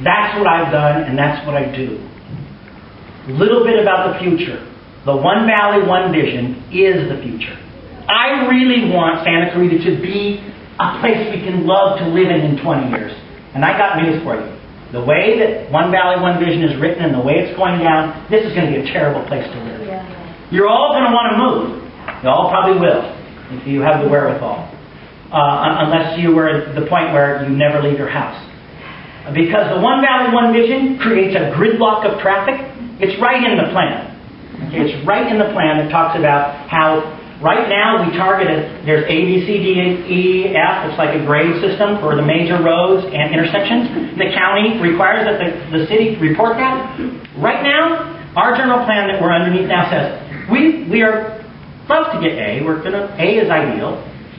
That's what I've done, and that's what I do. Little bit about the future. The One Valley, One Vision is the future. I really want Santa Clarita to be a place we can love to live in 20 years. And I got news for you. The way that One Valley, One Vision is written and the way it's going down, this is going to be a terrible place to live. Yeah. You're all going to want to move. You all probably will, if you have the wherewithal. Unless you were at the point where you never leave your house. Because the One Valley, One Vision creates a gridlock of traffic. It's right in the plan. Okay, it's right in the plan that talks about how right now we target it. There's A, B, C, D, E, F. It's like a grade system for the major roads and intersections. The county requires that the city report that. Right now, our general plan that we're underneath now says we are love to get A. A is ideal,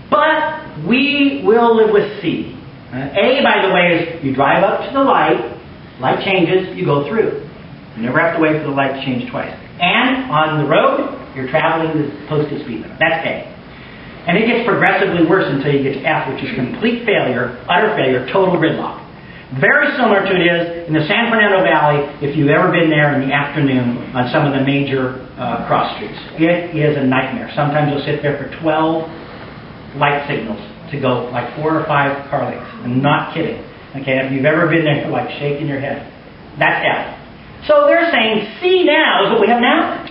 but we will live with C. A, by the way, is you drive up to the light changes, you go through. You never have to wait for the light to change twice. And on the road, you're traveling the posted speed limit. That's A. And it gets progressively worse until you get to F, which is complete failure, utter failure, total gridlock. Very similar to it is in the San Fernando Valley, if you've ever been there in the afternoon on some of the major cross streets. It is a nightmare. Sometimes you'll sit there for 12 light signals to go like 4 or 5 car lengths. I'm not kidding. Okay, if you've ever been there, you're like shaking your head. That's F. So they're saying C now is what we have now.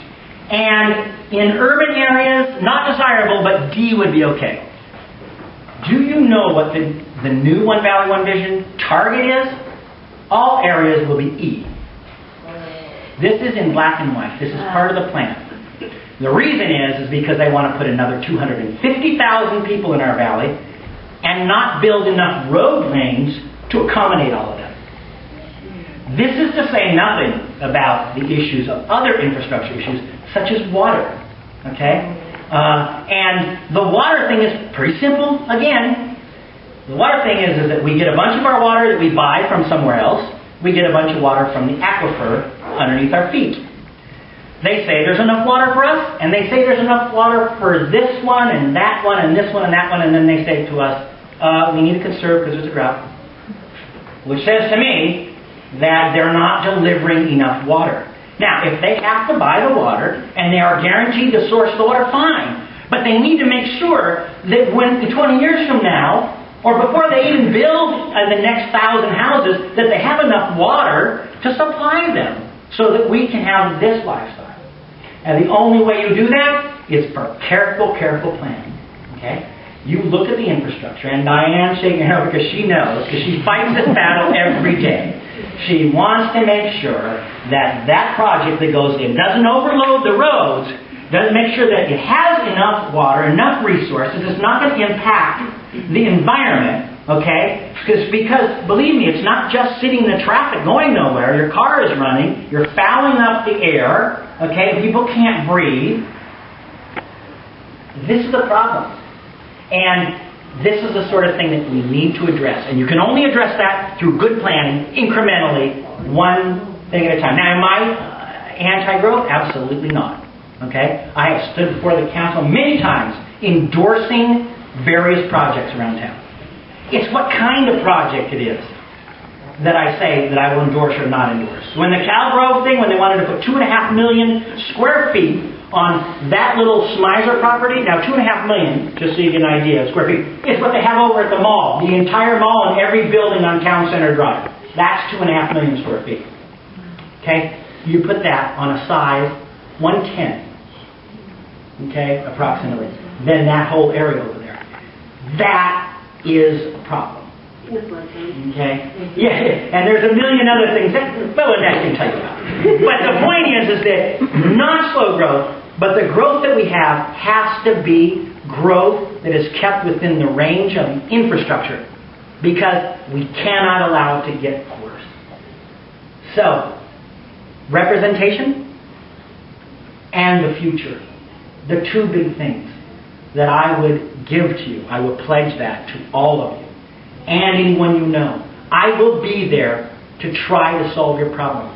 And in urban areas, not desirable, but D would be okay. Do you know what the new One Valley, One Vision target is? All areas will be E. This is in black and white. This is part of the plan. The reason is because they want to put another 250,000 people in our valley and not build enough road lanes to accommodate all of them. This is to say nothing about the issues of other infrastructure issues, such as water. Okay? And the water thing is pretty simple. Again, the water thing is that we get a bunch of our water that we buy from somewhere else. We get a bunch of water from the aquifer underneath our feet. They say there's enough water for us, and they say there's enough water for this one, and that one, and this one, and that one, and then they say to us, we need to conserve because there's a drought. Which says to me that they're not delivering enough water. Now, if they have to buy the water, and they are guaranteed to source the water, fine. But they need to make sure that when 20 years from now, or before they even build the next 1,000 houses, that they have enough water to supply them so that we can have this lifestyle. And the only way you do that is for careful planning. Okay? You look at the infrastructure, and Diane's shaking her because she knows, because she fights this battle every day. She wants to make sure that that project that goes in doesn't overload the roads, doesn't make sure that it has enough water, enough resources, it's not going to impact the environment, okay? Because, believe me, it's not just sitting in the traffic going nowhere. Your car is running, you're fouling up the air, okay? People can't breathe. This is the problem. And this is the sort of thing that we need to address. And you can only address that through good planning, incrementally, one thing at a time. Now, am I anti-growth? Absolutely not. Okay? I have stood before the council many times endorsing various projects around town. It's what kind of project it is that I say that I will endorse or not endorse. When the Cal Grove thing, when they wanted to put 2.5 million square feet on that little Smizer property, now 2.5 million, just so you get an idea of square feet, is what they have over at the mall. The entire mall and every building on Town Center Drive. That's 2.5 million square feet. Okay? You put that on a size 1/10, okay, approximately, then that whole area over there. That is a problem. Okay? Yeah, and there's a million other things that Bill and Ned can tell you about. But the point is that not slow growth, but the growth that we have has to be growth that is kept within the range of the infrastructure, because we cannot allow it to get worse. So, representation and the future. The two big things that I would give to you. I will pledge that to all of you and anyone you know. I will be there to try to solve your problem.